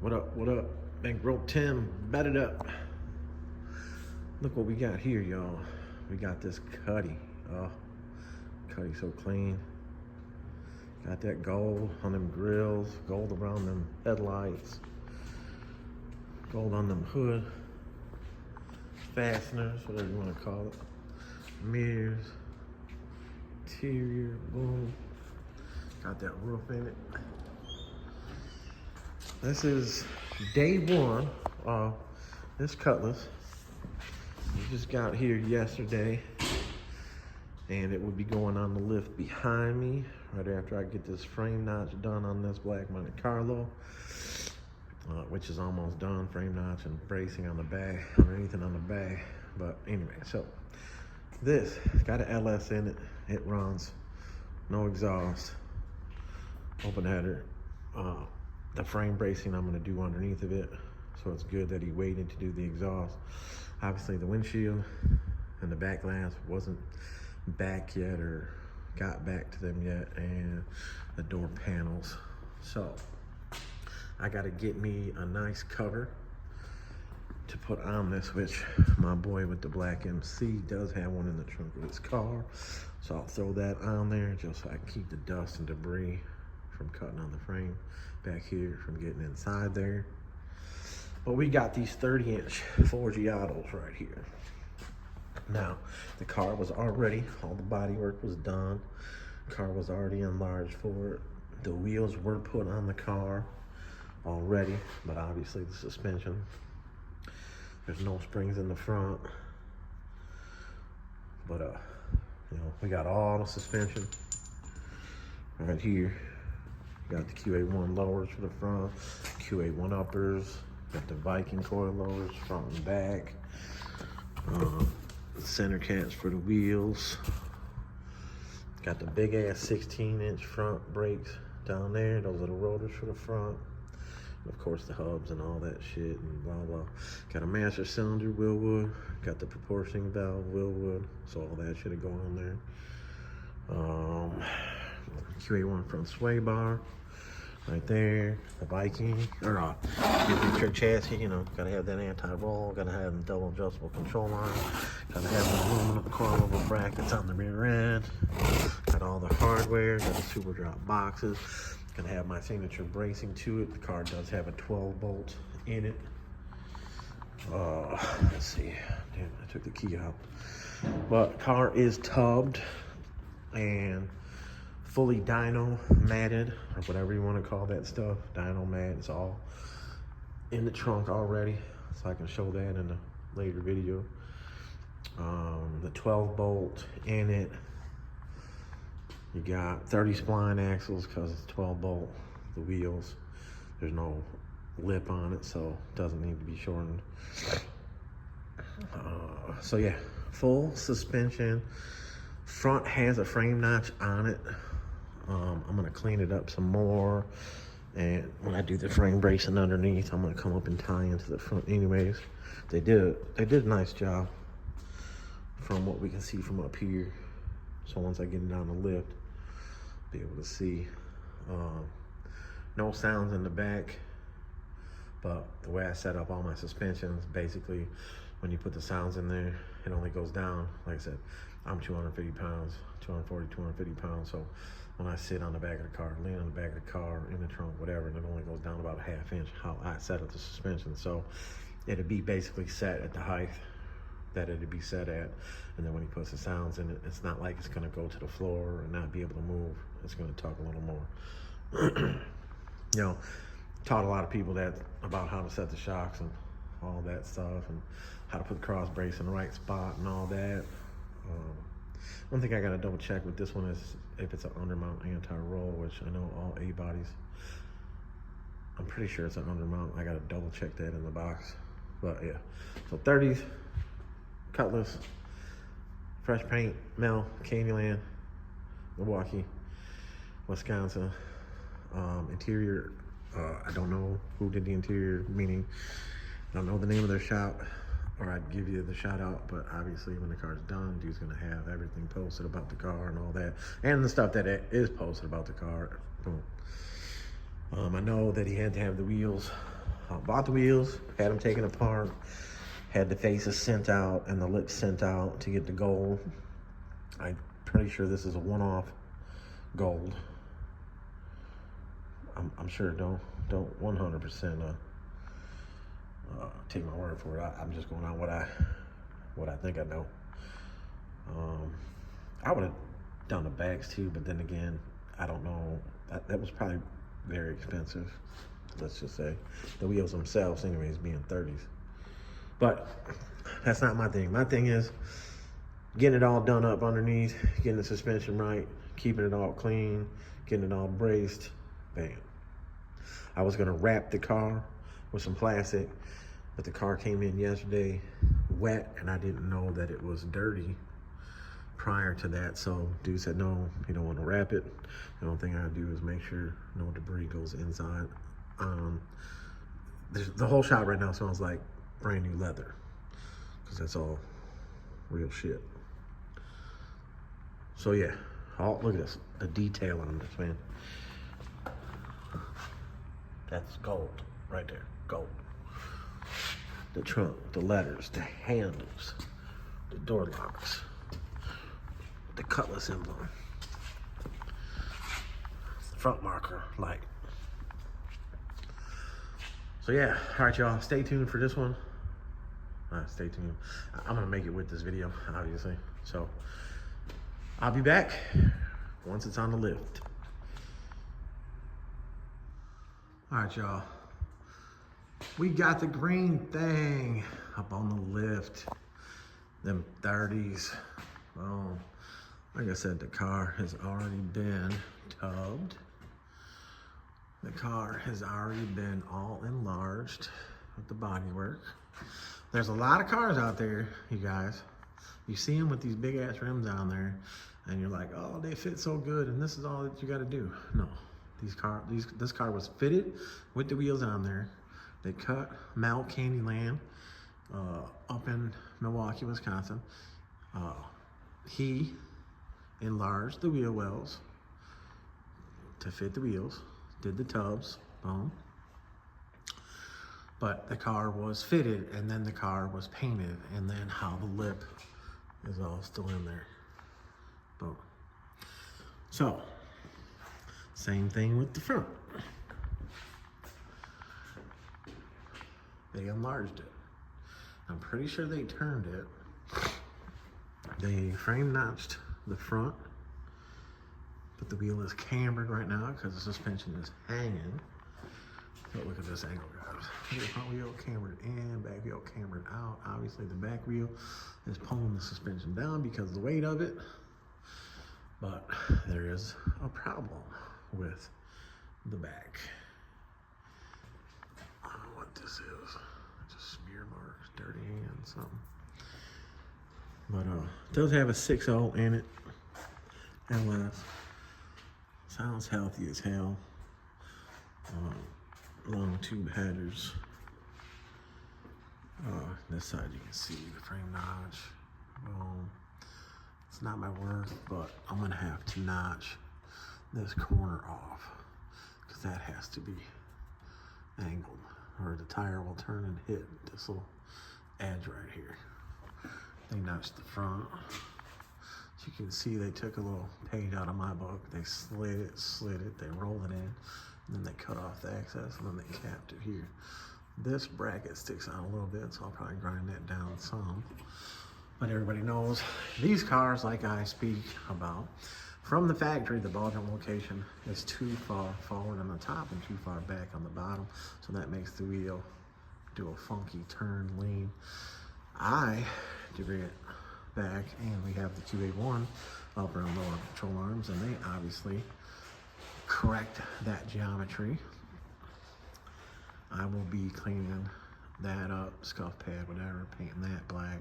What up, what up? Bankroll Tim, bet it up. Look what we got here, y'all. We got this cutty. Oh, cutty so clean. Got that gold on them grills, gold around them headlights, gold on them hood fasteners, whatever you want to call it. Mirrors, interior, boom. Got that roof in it. This is day one of this Cutlass. We just got here yesterday, and it will be going on the lift behind me right after I get this frame notch done on this black Monte Carlo, which is almost done. Frame notch and bracing on the back, underneath and on the back. But anyway, so this got an LS in it. It runs, no exhaust, open header. The frame bracing I'm going to do underneath of it, so it's good that he waited to do the exhaust. Obviously the windshield and the back glass wasn't back yet or got back to them yet, and the door panels. So I got to get me a nice cover to put on this, which my boy with the black MC does have one in the trunk of his car. So I'll throw that on there just so I can keep the dust and debris from cutting on the frame back here from getting inside there. But we got these 30-inch 4Giottos right here. Now, the car was already, all the body work was done. Car was already enlarged for it. The wheels were put on the car already, but obviously the suspension, there's no springs in the front. But you know, we got all the suspension right here. Got the QA1 lowers for the front, QA1 uppers, got the Viking coil lowers front and back, center caps for the wheels, got the big ass 16-inch front brakes down there. Those are the rotors for the front, and of course the hubs and all that shit and blah blah. Got a master cylinder Willwood, got the proportioning valve Willwood, so all that shit go on there. QA1 front sway bar right there, the Viking, or your chassis, you know, gotta have that anti-roll, gotta have the double adjustable control line, gotta have the aluminum coilover brackets on the rear end, got all the hardware, got the super drop boxes, gonna have my signature bracing to it. The car does have a 12 bolt in it. Let's see, damn, I took the key out. But car is tubbed and fully dyno matted, or whatever you want to call that stuff. Dyno mat, it's all in the trunk already, so I can show that in a later video. The 12 bolt in it. You got 30 spline axles because it's 12 bolt. The wheels, there's no lip on it, so it doesn't need to be shortened. So yeah, full suspension. Front has a frame notch on it. I'm gonna clean it up some more, and when I do the frame bracing underneath, I'm gonna come up and tie into the front anyways. They did a nice job from what we can see from up here. So once I get it down the lift, be able to see. No sounds in the back, but the way I set up all my suspensions, basically when you put the sounds in there, it only goes down. Like I said, I'm 250 pounds, 240, 250 pounds. So when I sit on the back of the car, lean on the back of the car, in the trunk, whatever, and it only goes down about a ½ inch how I set up the suspension. So it'd be basically set at the height that it'd be set at. And then when he puts the sounds in it, it's not like it's gonna go to the floor and not be able to move. It's gonna talk a little more. You know, taught a lot of people that about how to set the shocks and all that stuff, and how to put the cross brace in the right spot and all that. One thing I gotta double check with this one is if it's an undermount anti-roll, which I know all A bodies, I'm pretty sure it's an undermount. I gotta double check that in the box. But yeah, so 30s, Cutlass, fresh paint, Mel, Candyland, Milwaukee, Wisconsin. Interior, I don't know who did the interior, meaning I don't know the name of their shop, or I'd give you the shout out, but obviously when the car's done, dude's gonna have everything posted about the car and all that, and the stuff that is posted about the car. Boom. I know that he had to have the wheels Bought the wheels, had them taken apart, had the faces sent out and the lips sent out to get the gold. I'm pretty sure this is a one-off gold. I'm sure don't 100% take my word for it. I'm just going on what I think I know. I would have done the backs too, but then again, I don't know. That was probably very expensive. Let's just say the wheels themselves, anyways, being 30s. But that's not my thing. My thing is getting it all done up underneath, getting the suspension right, keeping it all clean, getting it all braced. Bam. I was gonna wrap the car with some plastic, but the car came in yesterday wet, and I didn't know that it was dirty prior to that. So dude said, no, you don't want to wrap it. The only thing I do is make sure no debris goes inside. The whole shop right now smells like brand new leather, because that's all real shit. So yeah, look at this, the detail on this, man. That's gold right there, gold. The trunk, the letters, the handles, the door locks, the Cutlass emblem, the front marker light. So yeah, all right, y'all, stay tuned for this one. Stay tuned. I'm gonna make it with this video, obviously. So I'll be back once it's on the lift. All right, y'all. We got the green thing up on the lift. Them 30s. Well, like I said, the car has already been tubbed. The car has already been all enlarged with the bodywork. There's a lot of cars out there, you guys. You see them with these big ass rims on there, and you're like, oh, they fit so good, and this is all that you got to do. No, this car was fitted with the wheels on there. They cut Mount Candyland up in Milwaukee, Wisconsin. He enlarged the wheel wells to fit the wheels, did the tubs, boom. But the car was fitted, and then the car was painted, and then how the lip is all still in there, boom. So, same thing with the front. They enlarged it. I'm pretty sure they turned it. They frame notched the front, but the wheel is cambered right now because the suspension is hanging. So look at this angle, guys. The front wheel cambered in, back wheel cambered out. Obviously the back wheel is pulling the suspension down because of the weight of it. But there is a problem with the back. I don't know what this is. Just smear marks, dirty hands, something. But it does have a 6.0 in it. LS. Sounds healthy as hell. Long tube headers. This side you can see the frame notch. It's not my work, but I'm gonna have to notch this corner off because that has to be angled, or the tire will turn and hit this little edge right here. They notched the front. As you can see, they took a little page out of my book. They slid it, they rolled it in, and then they cut off the excess, and then they capped it here. This bracket sticks out a little bit, so I'll probably grind that down some. But everybody knows these cars, like I speak about, from the factory, the bottom location is too far forward on the top and too far back on the bottom, so that makes the wheel do a funky turn lean. I bring it back, and we have the 281 upper and lower control arms, and they obviously correct that geometry. I will be cleaning that up, scuff pad, whatever, painting that black.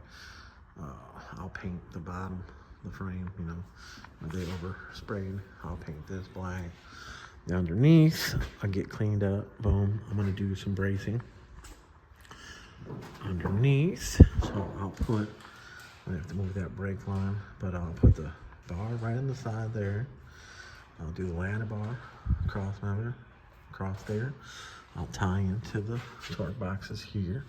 I'll paint the bottom, the frame, you know, if they oversprayed, I'll paint this black. The underneath, I'll get cleaned up, boom. I'm gonna do some bracing underneath. So I have to move that brake line, but I'll put the bar right on the side there. I'll do the ladder bar, cross member, across there. I'll tie into the torque boxes here.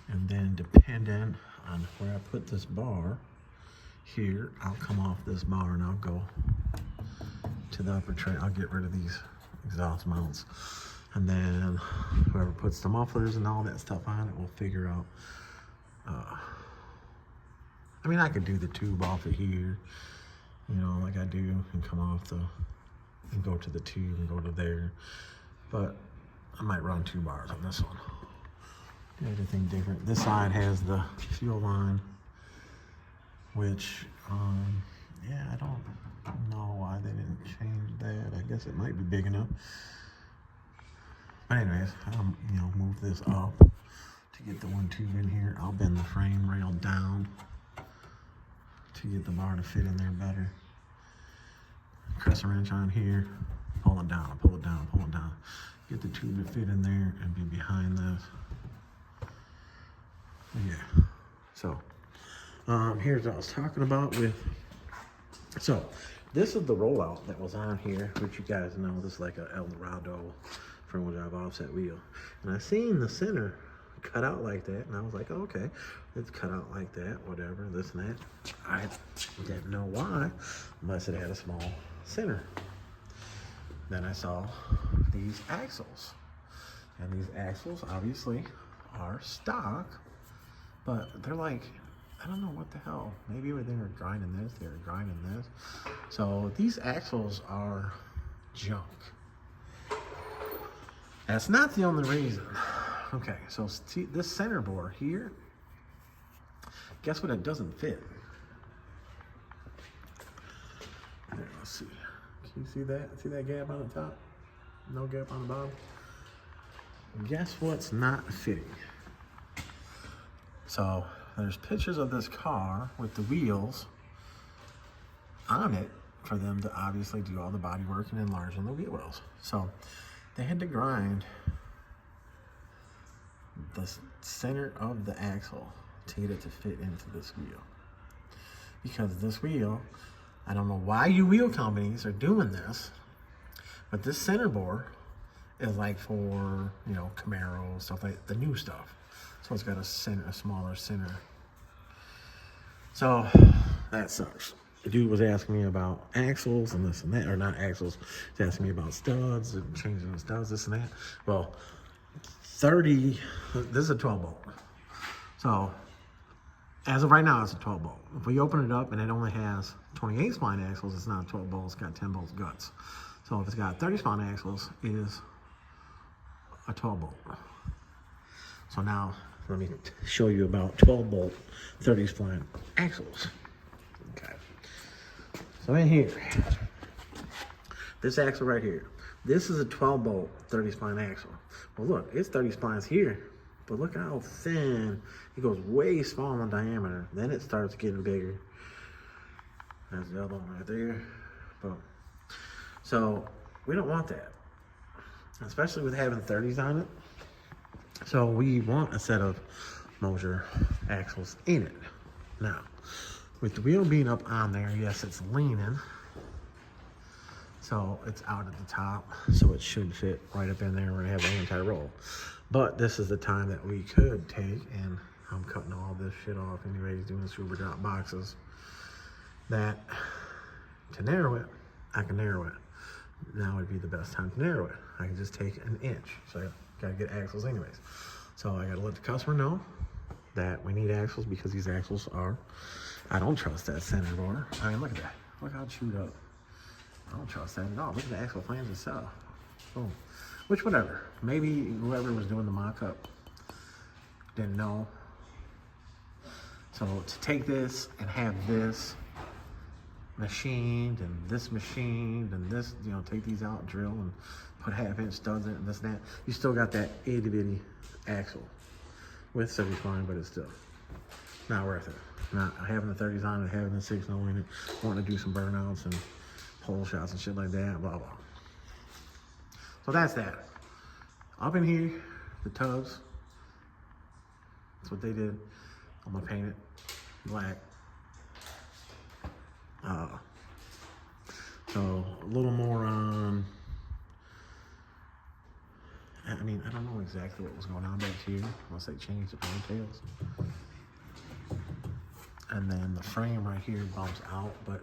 And then depending on where I put this bar here, I'll come off this bar and I'll go to the upper tray. I'll get rid of these exhaust mounts. And then whoever puts the mufflers and all that stuff on it will figure out. I mean, I could do the tube off of here, you know, like I do, and come off and go to the tube and go to there. But I might run 2 bars on this one. Everything different. This side has the fuel line, which, yeah, I don't know why they didn't change that. I guess it might be big enough. But anyways, I'll, you know, move this up to get the 1 tube in here. I'll bend the frame rail down to get the bar to fit in there better. Press a wrench on here, pull it down, pull it down, pull it down. Get the tube to fit in there and be behind this. Yeah, so here's what I was talking about with, so this is the rollout that was on here, which you guys know, this is like a Eldorado front wheel drive offset wheel. And I seen the center cut out like that, and I was like, oh, okay, it's cut out like that, whatever, this and that. I didn't know why, unless it had a small center. Then I saw these axles, and these axles obviously are stock, but they're like, I don't know what the hell. Maybe when they were grinding this, they were grinding this. So these axles are junk. That's not the only reason. Okay, so see this center board here, guess what it doesn't fit? There, let's see. Can you see that? See that gap on the top? No gap on the bottom? Guess what's not fitting? So there's pictures of this car with the wheels on it for them to obviously do all the body work and enlarge on the wheel wells. So they had to grind the center of the axle to get it to fit into this wheel. Because this wheel, I don't know why you wheel companies are doing this, but this center board is like for, you know, Camaro, stuff like the new stuff. So it's got a center, a smaller center. So that sucks. The dude was asking me about axles and this and that, or not axles. He's asking me about studs and changing the studs, this and that. Well, 30, this is a 12 bolt. So as of right now, it's a 12 bolt. If we open it up and it only has 28 spline axles, it's not a 12 bolt, it's got 10 bolts guts. So if it's got 30 spline axles, it is a 12 bolt. So now, let me show you about 12 bolt, 30 spline axles. Okay. So in here, this axle right here, this is a 12 bolt, 30 spline axle. Well look, it's 30 splines here, but look how thin. It goes way small in diameter. Then it starts getting bigger. There's the other one right there. Boom. So we don't want that, especially with having 30s on it. So we want a set of Moser axles in it. Now, with the wheel being up on there, yes, it's leaning. So it's out at the top, so it should fit right up in there. We're gonna have an anti-roll. But this is the time that we could take, and I'm cutting all this shit off anyways, doing super drop boxes, that to narrow it, I can narrow it. Now would be the best time to narrow it. I can just take an inch. So I gotta get axles anyways. So I gotta let the customer know that we need axles, because these axles are, I don't trust that center board. I mean, look at that. Look how chewed up. I don't trust that at all. Look at the axle flange itself. Boom. Which, whatever. Maybe whoever was doing the mock-up didn't know. So to take this and have this machined and this machined and this, you know, take these out, drill and put half-inch studs in it and this and that, you still got that itty-bitty axle with 70 spline, but it's still not worth it. Not having the 30s on it, having the 6.0 in it, wanting to do some burnouts and pole shots and shit like that, blah, blah. So that's that. Up in here, the tubs, that's what they did. I'm gonna paint it black. So a little more on, I I mean, I don't know exactly what was going on back here once they changed the ponytails. And then the frame right here bumps out, but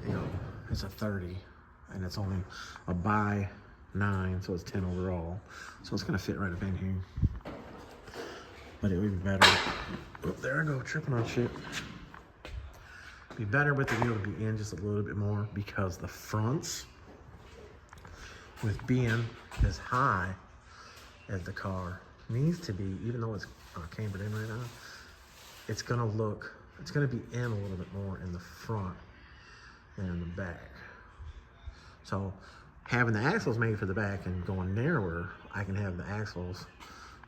you know, it's a 30 and it's only a by 9, so it's 10 overall. So it's gonna fit right up in here. But it would be better. Oh, there I go, tripping on shit. Be better with the wheel to be in just a little bit more, because the fronts, with being as high as the car needs to be, even though it's cambered in right now, it's gonna be in a little bit more in the front than in the back. So having the axles made for the back and going narrower, I can have the axles,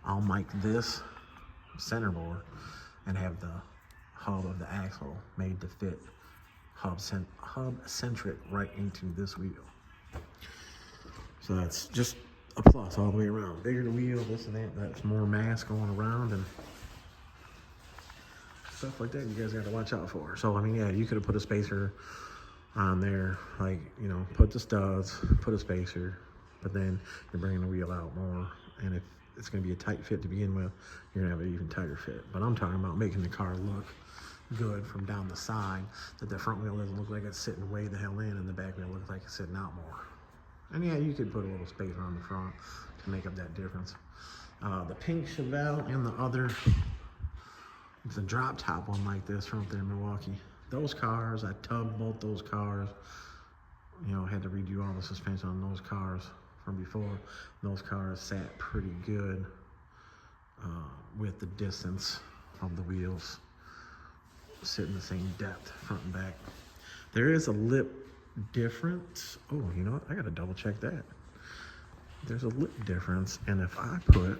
I'll mic this center board and have the hub of the axle made to fit hub-centric right into this wheel. So that's just a plus all the way around. Bigger the wheel, this and that, that's more mass going around and stuff like that you guys got to watch out for. So, I mean, yeah, you could have put a spacer on there, like, you know, put the studs, put a spacer, but then you're bringing the wheel out more. And if it's going to be a tight fit to begin with, you're going to have an even tighter fit. But I'm talking about making the car look good from down the side, that the front wheel doesn't look like it's sitting way the hell in and the back wheel looks like it's sitting out more. And yeah, you could put a little spacer on the front to make up that difference. The pink Chevelle and the other, it's a drop top one like this from up there in Milwaukee. Those cars, I tubbed both those cars. You know, had to redo all the suspension on those cars from before. Those cars sat pretty good with the distance of the wheels sitting the same depth front and back. There is a lip difference. Oh, you know what? I gotta double check that. There's a lip difference, and if I put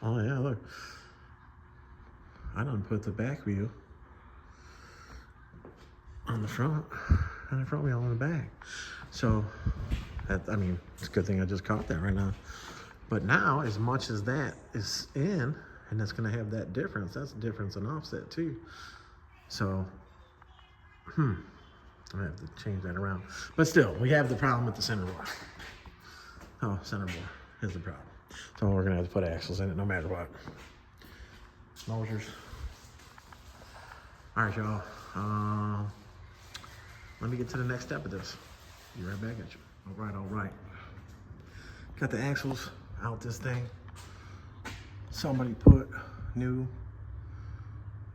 oh yeah, look. I done put the back wheel on the front and the front wheel on the back. So, that, I mean, it's a good thing I just caught that right now. But now, as much as that is in, and that's gonna have that difference, that's a difference in offset too. So, I'm gonna have to change that around. But still, we have the problem with the center board. Oh, center board is the problem. So we're gonna have to put axles in it no matter what. Motors. All right, y'all. Let me get to the next step of this. Be right back at you. All right. Got the axles out this thing. Somebody put new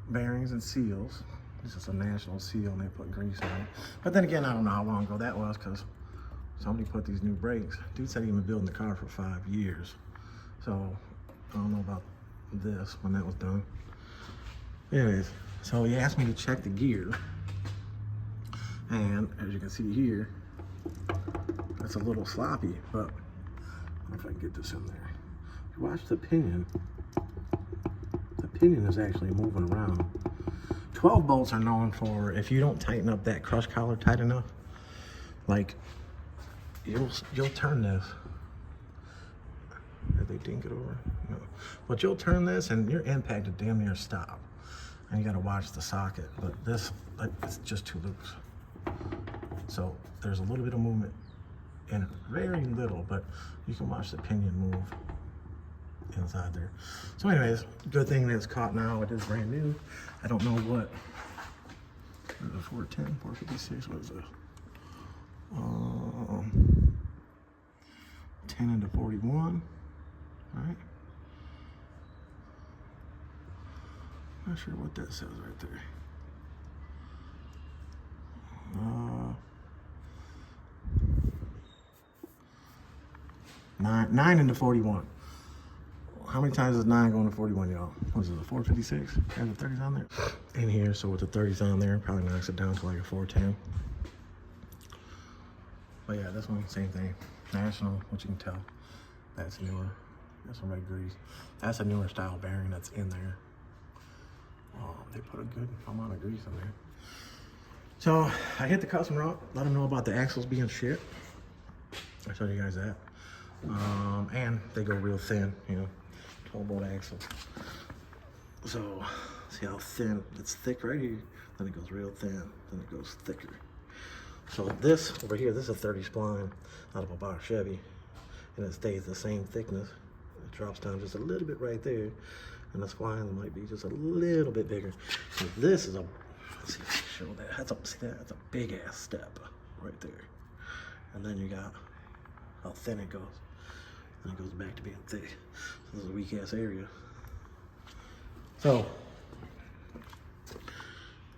bearings and seals. This is a national seal and they put grease on it. But then again, I don't know how long ago that was, because somebody put these new brakes. Dude said he'd been building the car for 5 years. So I don't know about this when that was done. Anyways, so he asked me to check the gear. And as you can see here, it's a little sloppy, but I don't know if I can get this in there. If you watch the pinion is actually moving around. 12 bolts are known for, if you don't tighten up that crush collar tight enough, like you'll turn this. Did they dink it over? No. But you'll turn this and your impact will damn near stop. And you gotta watch the socket. But this, it's just too loose. So there's a little bit of movement and very little, but you can watch the pinion move inside there. So anyways, good thing that it's caught now. It is brand new. I don't know what is it, 410, 456, what is this? 10 into 41, all right? Not sure what that says right there. 9 into 41. How many times is 9 going to 41, y'all? What is it, a 456? Have the 30s on there? In here, so with the 30s on there, probably knocks it down to like a 410. But yeah, this one, same thing. National, which you can tell, that's newer. That's some red grease. That's a newer style bearing that's in there. Oh, they put a good amount of grease in there. So I hit the custom route, let them know about the axles being shit. I showed you guys that. And they go real thin, you know, 12 bolt axle. So See how thin? It's thick right here, then it goes real thin, then it goes thicker. So this over here, this is a 30 spline out of a box Chevy, and it stays the same thickness. It drops down just a little bit right there, and the spline might be just a little bit bigger. So this is a, let's see if I can show that. See that? That's a big ass step right there. And then you got how thin it goes. And it goes back to being thick. So this is a weak ass area. So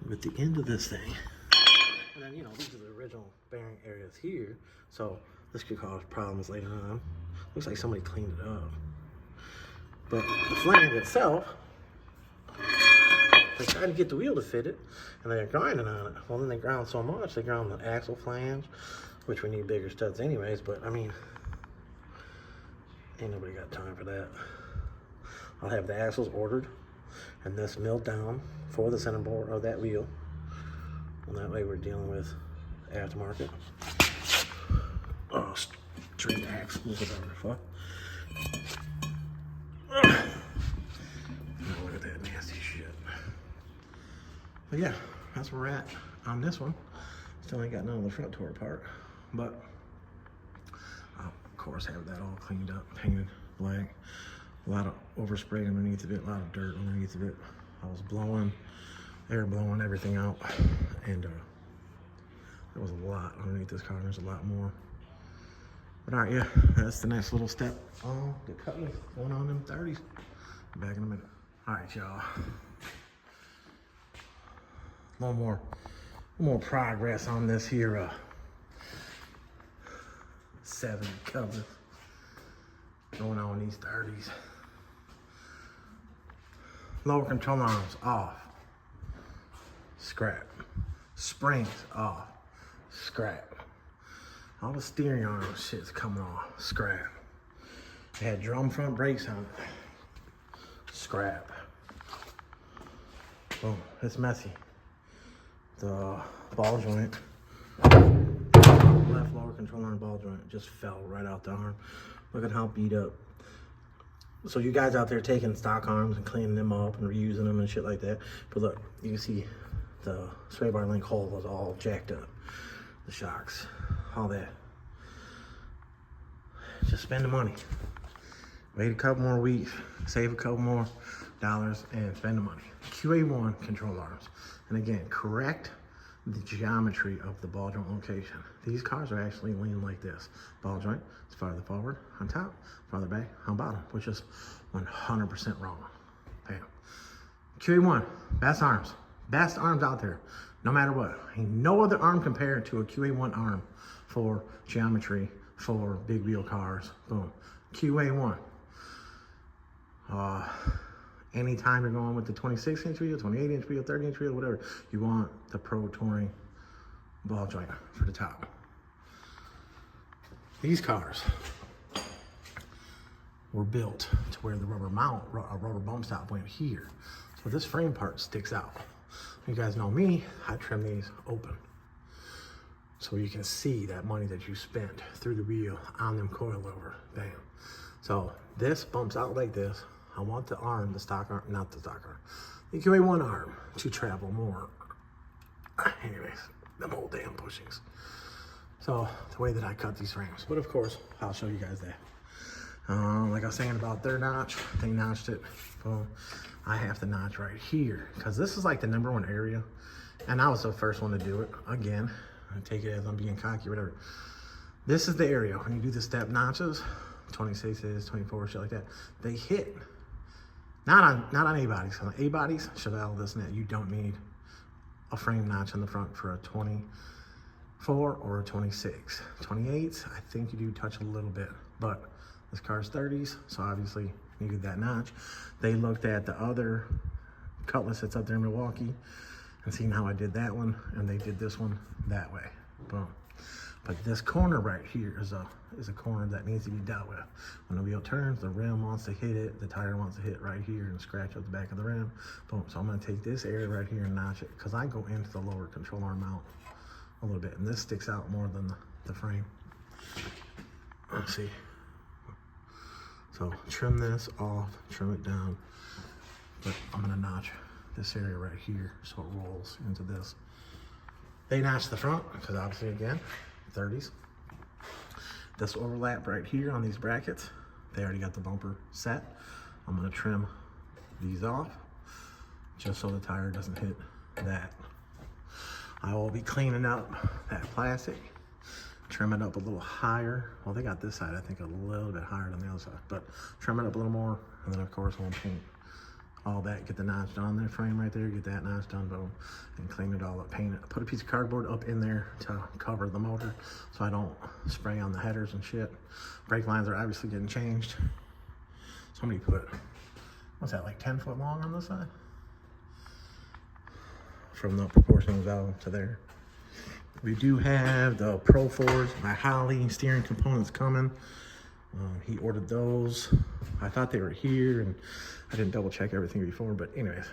with the end of this thing, and then, you know, these are the original bearing areas here. So this could cause problems later on. Looks like somebody cleaned it up. But the flange itself, they tried to get the wheel to fit it, and they're grinding on it. Well, then they ground so much, they ground the axle flange, which we need bigger studs anyways, but I mean, ain't nobody got time for that. I'll have the axles ordered, and this milled down for the center board of that wheel. And that way we're dealing with aftermarket. Oh, straight axles, whatever the fuck. Oh, look at that nasty shit. But yeah, that's where we're at on this one. Still ain't got none of the front door apart, but I'll, of course, have that all cleaned up, painted black. A lot of overspray underneath of it, a lot of dirt underneath of it. I was blowing, air blowing everything out, and there was a lot underneath this car. There's a lot more. But all right, yeah, that's the next little step on the Cutlass going on them 30s. Back in a minute. All right, y'all. A little more progress on this here 7 Cutlass going on these 30s. Lower control arms off, scrap. Springs off, scrap. All the steering arm shit's coming off, scrap. It had drum front brakes on it, scrap. Boom, it's messy. The ball joint, left lower control arm ball joint just fell right out the arm. Look at how beat up. So you guys out there taking stock arms and cleaning them up and reusing them and shit like that. But look, you can see the sway bar link hole was all jacked up. The shocks, all that. Just spend the money. Wait a couple more weeks, save a couple more dollars, and spend the money. QA1 control arms. And again, correct the geometry of the ball joint location. These cars are actually leaning like this. Ball joint is farther forward on top, farther back on bottom, which is 100% wrong. Bam. QA1, best arms out there, no matter what. Ain't no other arm compared to a QA1 arm for geometry for big wheel cars. Boom. QA1. Anytime you're going with the 26-inch wheel, 28-inch wheel, 30-inch wheel, whatever, you want the Pro Touring ball joint for the top. These cars were built to where the rubber bump stop went here. So this frame part sticks out. You guys know me, I trim these open. So you can see that money that you spent through the wheel on them coilover, bam. So this bumps out like this. I want the arm, the stock arm, not the stock arm, the QA1 arm to travel more. Anyways, them old damn bushings. So the way that I cut these frames, but of course, I'll show you guys that. Like I was saying about their notch, they notched it. Boom. I have the notch right here because this is like the #1 area. And I was the first one to do it. Again, I take it as I'm being cocky or whatever. This is the area when you do the step notches, 26s, 24, shit like that. They hit. Not on A-bodies. On A-bodies, Chevelle, this and that, you don't need a frame notch in the front for a 24 or a 26. 28s, I think you do touch a little bit, but this car's 30s, so obviously needed that notch. They looked at the other Cutlass that's up there in Milwaukee and seen how I did that one, and they did this one that way. Boom. But this corner right here is a corner that needs to be dealt with. When the wheel turns, the rim wants to hit it, the tire wants to hit right here and scratch up the back of the rim. Boom. So I'm gonna take this area right here and notch it because I go into the lower control arm mount a little bit, and this sticks out more than the frame. Let's see. So trim this off, trim it down, but I'm gonna notch this area right here, so it rolls into this. They notched the front, because obviously again, 30s. This overlap right here on these brackets, they already got the bumper set. I'm gonna trim these off, just so the tire doesn't hit that. I will be cleaning up that plastic, trim it up a little higher. Well, they got this side, I think, a little bit higher than the other side, but trim it up a little more, and then of course we'll paint all that, get the notch on their frame right there, get that notch done, boom, and clean it all up, paint it. Put a piece of cardboard up in there to cover the motor so I don't spray on the headers and shit. Brake lines are obviously getting changed. Somebody put, what's that, like 10 foot long on this side? From the proportional valve to there. We do have the Pro Forge by Holly steering components coming. He ordered those. I thought they were here, and I didn't double check everything before, but anyways,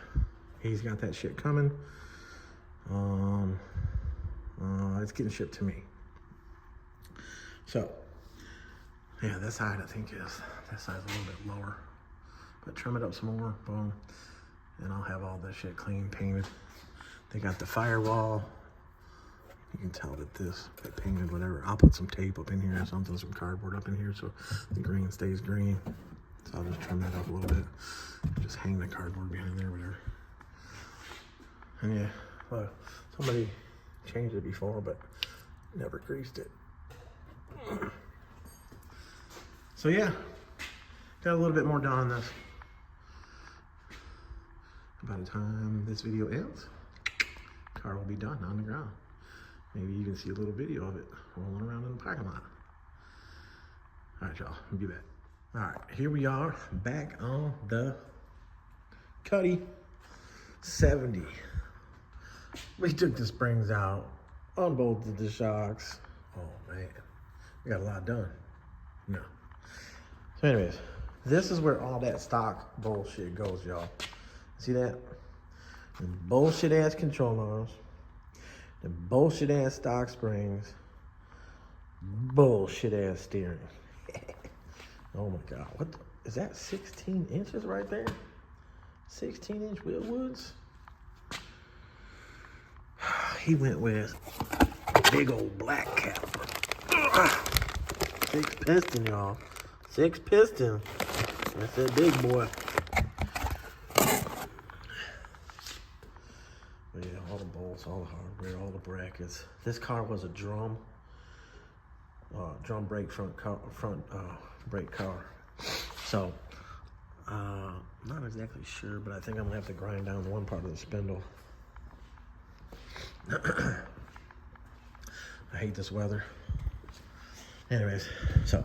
he's got that shit coming. It's getting shipped to me. So, yeah, this side I think is, this side's a little bit lower, but trim it up some more, boom, and I'll have all this shit clean, painted. They got the firewall. You can tell that this, I painted whatever. I'll put some tape up in here or something, some cardboard up in here so the green stays green. So I'll just trim that up a little bit. Just hang the cardboard behind there, whatever. And yeah, well, somebody changed it before, but never greased it. So yeah, got a little bit more done on this. By the time this video ends, car will be done on the ground. Maybe you can see a little video of it rolling around in the parking lot. All right, y'all, I'll be back. All right, here we are, back on the Cutty 70. We took the springs out, unbolted the shocks. Oh man, we got a lot done. No. So anyways, this is where all that stock bullshit goes, y'all. See that? The bullshit ass control arms. The bullshit ass stock springs, bullshit ass steering. Oh my God, what the, is that 16 inches right there? 16-inch wheel woods? He went with big old black cap. 6 piston, y'all. 6 piston. That's that big boy. But yeah, all the bolts, all the hardware, all the brackets. This car was a drum brake front brake car. So, not exactly sure, but I think I'm gonna have to grind down one part of the spindle. I hate this weather. Anyways, so,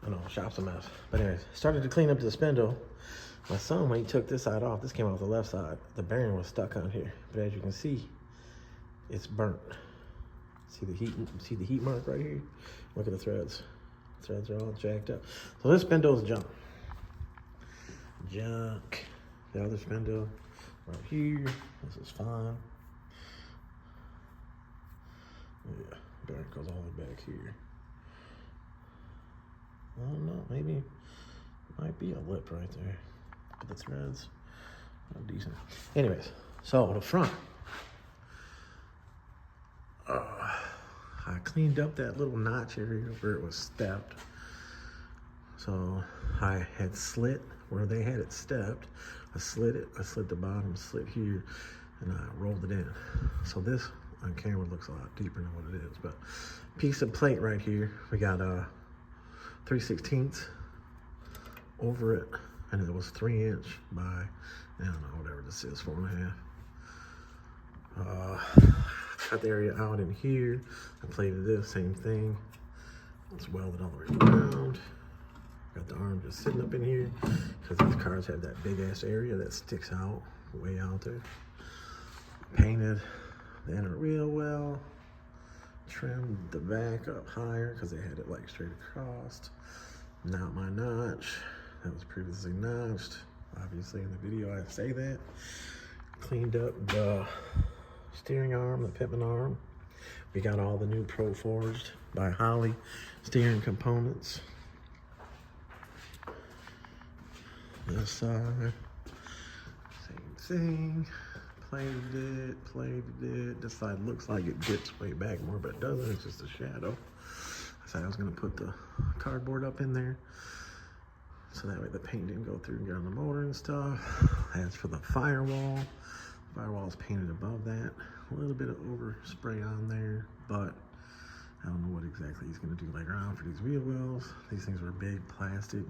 I know, shop's a mess. But anyways, started to clean up the spindle. My son, when he took this side off, this came off the left side, the bearing was stuck on here. But as you can see, it's burnt. See the heat mark right here? Look at the threads. Threads are all jacked up. So this spindle is junk. Junk. The other spindle right here. This is fine. Yeah, bearing goes all the way back here. I don't know, maybe might be a lip right there. But the threads are decent. Anyways, so the front. I cleaned up that little notch area where it was stepped. So I had slit where they had it stepped. I slit it, I slit the bottom, slit here, and I rolled it in. So this on camera looks a lot deeper than what it is, but piece of plate right here. We got 3/16 over it, and it was 3 inch by, I don't know, whatever this is, 4.5. Cut the area out in here. I plated this, same thing. It's welded all the way around. Got the arm just sitting up in here because these cars have that big ass area that sticks out, way out there. Painted the inner real well. Trimmed the back up higher because they had it like straight across. Not my notch. That was previously notched. Obviously in the video I say that. Cleaned up the steering arm, the Pitman arm. We got all the new Pro Forged by Holly steering components. This side, same everything. Plated it. This side looks like it dips way back more, but it doesn't. It's just a shadow. I said I was gonna put the cardboard up in there, so that way the paint didn't go through and get on the motor and stuff. As for the firewall, is painted above that. A little bit of overspray on there, but I don't know what exactly he's gonna do later on for these wheel wells. These things were big plastic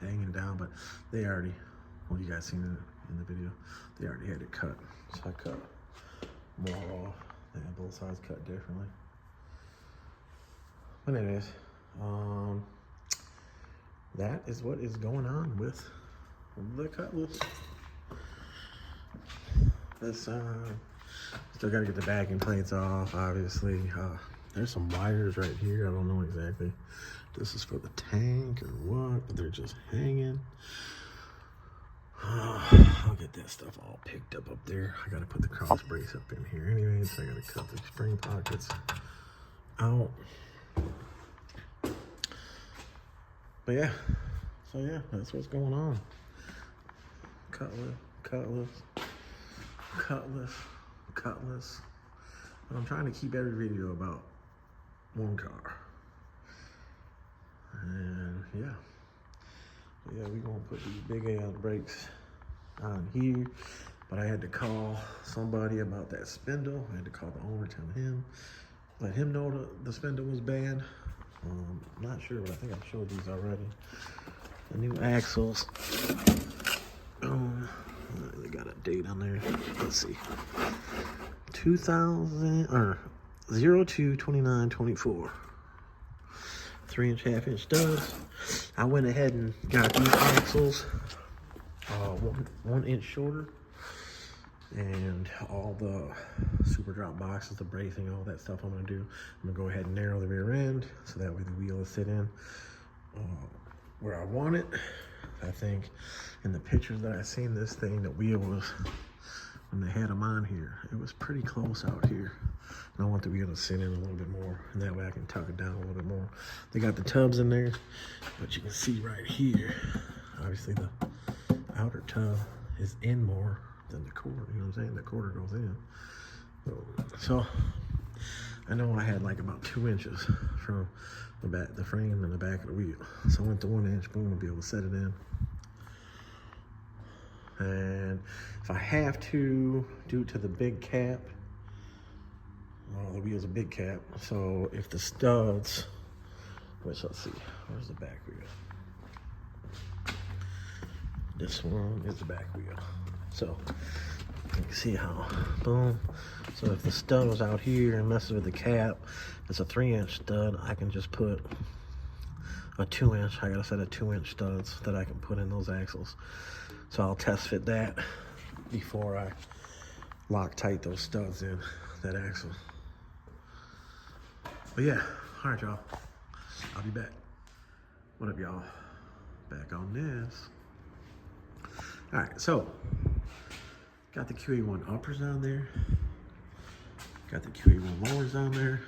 hanging down, but they already, well, you guys seen it in the video, they already had it cut. So I cut more off. They had both sides cut differently. But anyways, that is what is going on with the Cutlass. This still gotta get the backing plates off, obviously. There's some wires right here. I don't know exactly. This is for the tank or what, but they're just hanging. I'll get that stuff all picked up there. I gotta put the cross brace up in here anyways. So I gotta cut the spring pockets out. But yeah, so yeah, that's what's going on. Cutlass. But I'm trying to keep every video about one car. And yeah. So yeah, we're gonna put these big ass brakes on here. But I had to call somebody about that spindle. I had to call the owner, let him know the spindle was bad. I'm not sure, but I think I've showed these already. The new axles. They got a date on there. Let's see. 2000 or 02/29/24. 3-inch, 1/2-inch studs. I went ahead and got these axles 1 inch shorter, and all the super drop boxes, the bracing, all that stuff I'm gonna do. I'm gonna go ahead and narrow the rear end so that way the wheel will sit in where I want it. I think in the pictures that I seen this thing, the wheel was, when they had them on here, it was pretty close out here. And I want the wheel to sit in a little bit more, and that way I can tuck it down a little bit more. They got the tubs in there, but you can see right here, obviously the outer tub is in more than the quarter, you know what I'm saying? The quarter goes in. So I know I had like about 2 inches from the frame and the back of the wheel. So I went to 1 inch, boom, to be able to set it in. And if I have to, due to the big cap, the wheel's a big cap, so if the studs, which, let's see, where's the back wheel? This one is the back wheel. So you can see how, boom. So if the stud was out here and messes with the cap, it's a 3-inch stud, I can just put a 2-inch, I got a set of 2-inch studs that I can put in those axles. So I'll test fit that before I lock tight those studs in that axle. But yeah, all right, y'all. I'll be back. What up, y'all? Back on this. All right, so got the QA1 uppers on there. Got the QA1 lowers on there.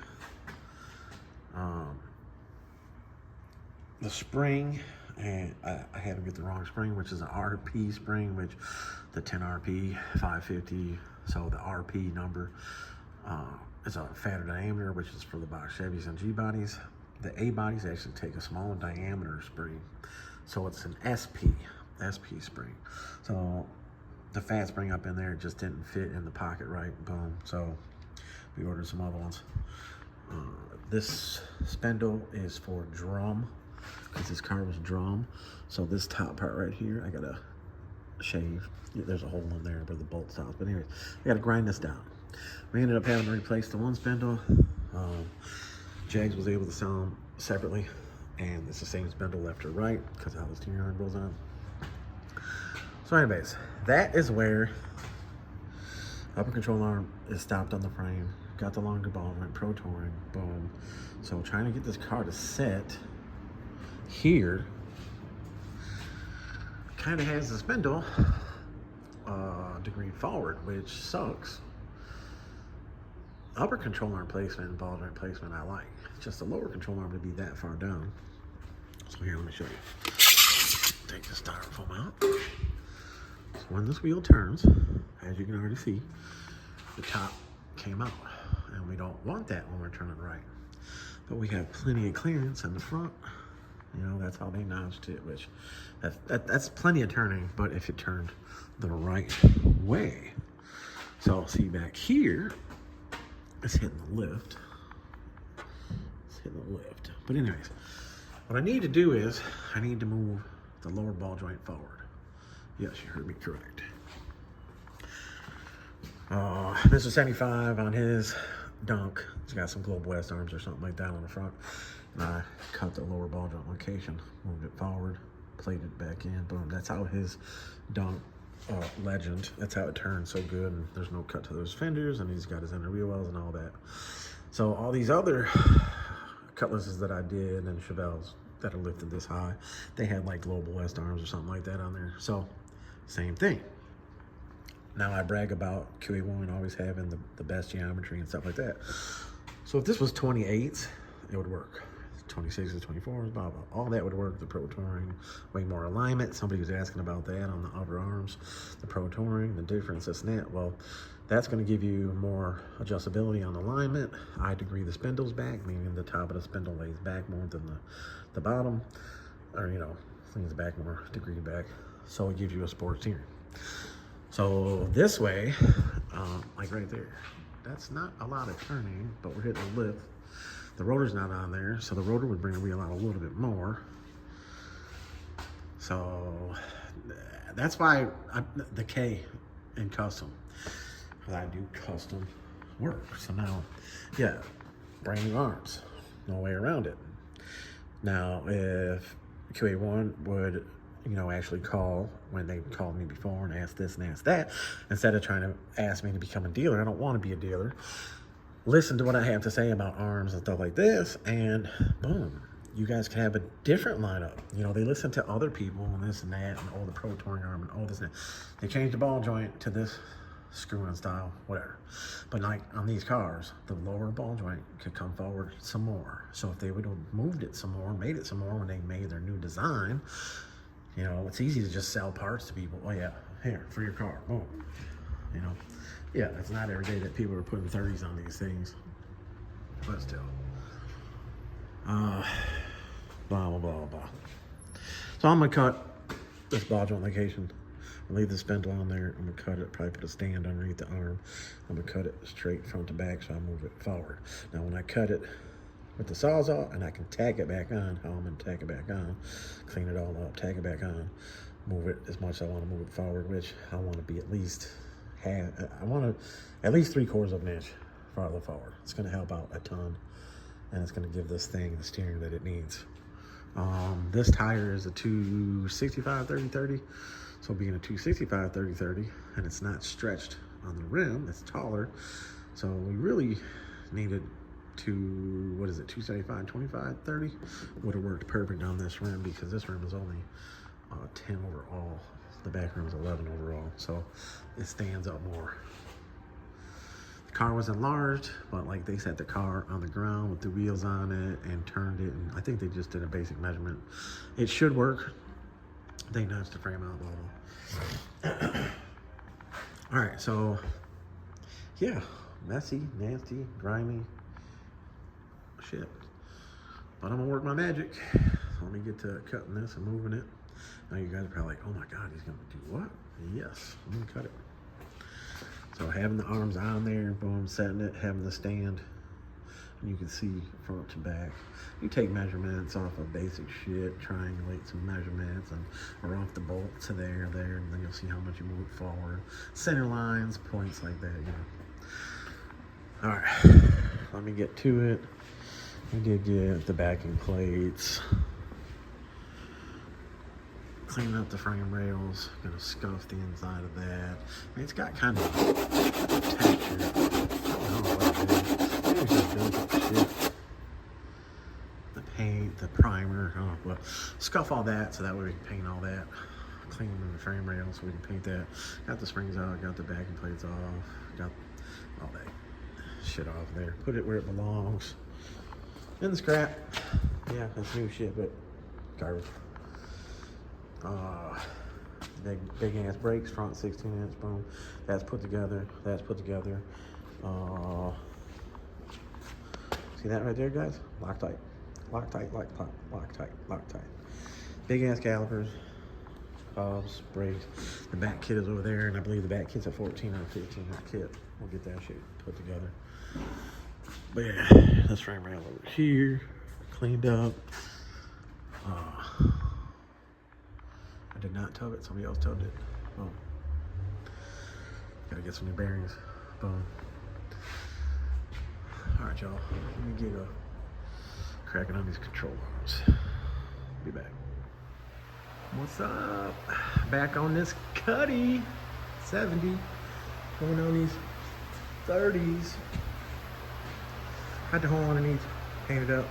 The spring, and I had to get the wrong spring, which is an RP spring, which the 10 RP 550. So the RP number is a fatter diameter, which is for the box Chevys and G bodies. The A bodies actually take a smaller diameter spring, so it's an SP spring. So the fat spring up in there just didn't fit in the pocket right. Boom. So we ordered some other ones. This spindle is for drum, because this car was drum. So this top part right here, I gotta shave. There's a hole in there where the bolt stops. But anyways, I gotta grind this down. We ended up having to replace the one spindle. Jags was able to sell them separately, and it's the same spindle left or right because how the steering arm goes on. So anyways, that is where upper control arm is stopped on the frame. Got the longer ball joint, Pro Touring, boom. So trying to get this car to set here, kind of has the spindle degree forward, which sucks. Upper control arm placement and ball joint placement I like. It's just the lower control arm to be that far down. So here, let me show you. Take the styrofoam out. So when this wheel turns, as you can already see, the top came out. And we don't want that when we're turning right. But we have plenty of clearance in the front. You know, that's how they notched it, which that's plenty of turning, but if it turned the right way. So see back here, it's hitting the lift. It's hitting the lift. But anyways, what I need to do is I need to move the lower ball joint forward. Yes, you heard me correct. Mr. 75 on his dunk, he's got some Globe West arms or something like that on the front. And I cut the lower ball joint location, moved it forward, played it back in, boom. That's how his dunk legend, that's how it turns so good. And there's no cut to those fenders, and he's got his inner wheel wells and all that. So all these other Cutlasses that I did and Chevelles that are lifted this high, they had like Global West arms or something like that on there. So same thing. Now I brag about QA1 always having the best geometry and stuff like that. So if this was 28s, it would work. 26s, 24s, blah, blah. All that would work. The Pro Touring, way more alignment. Somebody was asking about that on the outer arms. The Pro Touring, the difference, this and that. Well, that's going to give you more adjustability on alignment. I degree the spindles back, meaning the top of the spindle lays back more than the bottom. Or, you know, leans back more, degree back. So it gives you a sports steering. So this way, like right there, that's not a lot of turning, but we're hitting the lift. The rotor's not on there, so the rotor would bring the wheel out a little bit more. So that's why the K in custom, because I do custom work. So now, yeah, brand new arms, no way around it. Now, if QA1 would, you know, actually call when they called me before and asked this and asked that, instead of trying to ask me to become a dealer, I don't want to be a dealer. Listen to what I have to say about arms and stuff like this, and boom, you guys can have a different lineup. You know, they listen to other people and this and that, and the Pro Touring arm and all this and that. They changed the ball joint to this screw-in style, whatever. But like on these cars, the lower ball joint could come forward some more. So if they would have moved it some more, made it some more when they made their new design, you know, it's easy to just sell parts to people. Oh yeah, here, for your car, boom. You know, yeah, it's not every day that people are putting 30s on these things, but still. Blah, blah, blah, blah. So I'm gonna cut this ball joint location. I'll leave the spindle on there. I'm gonna cut it, probably put a stand underneath the arm. I'm gonna cut it straight front to back so I move it forward. Now when I cut it with the Sawzall, and I can tack it back on, how I'm gonna tack it back on, clean it all up, tack it back on, move it as much as I wanna move it forward, which I wanna be at least I want to at least 3/4 of an inch farther forward. It's going to help out a ton, and it's going to give this thing the steering that it needs. This tire is a 265/30/30, so being a 265/30/30, and it's not stretched on the rim, it's taller, so we really needed to, what is it, 275/25/30 would have worked perfect on this rim, because this rim is only 10 overall. The back rim is 11 overall, so it stands up more. The car was enlarged, but like they set the car on the ground with the wheels on it and turned it, and I think they just did a basic measurement. It should work. They notched the frame out a little. All right, so yeah, messy, nasty, grimy shit, but I'm gonna work my magic. So let me get to cutting this and moving it. Now you guys are probably like, oh my God, he's gonna do what? Yes, I'm gonna cut it. So having the arms on there, boom, setting it, having the stand, and you can see front to back. You take measurements off of basic shit, triangulate some measurements, and or off the bolt to there, and then you'll see how much you move it forward. Center lines, points like that, you know. All right, let me get to it. I did get the backing plates. Cleaning up the frame rails, gonna scuff the inside of that. I mean, it's got kind of texture. I don't know what it is. Maybe it's just built shit. The paint, the primer, I don't know what. Scuff all that so that way we can paint all that. Clean the frame rails so we can paint that. Got the springs out, got the backing plates off, got all that shit off there. Put it where it belongs. In the scrap. Yeah, that's new shit, but garbage. big ass brakes, front 16-inch, boom. That's put together. That's put together. See that right there, guys? Loctite, Loctite, Loctite, Loctite, Loctite. Big ass calipers, hubs, brakes. The back kit is over there, and I believe the back kit's a 14 or 15 kit. We'll get that shit put together. But yeah, this frame rail over here, cleaned up. I did not tub it, somebody else tubbed it. Boom. Gotta get some new bearings. Boom. Alright, y'all. Let me get cracking on these control arms. Be back. What's up? Back on this Cutty 70. Going on these 30s. Got the hole underneath, painted up.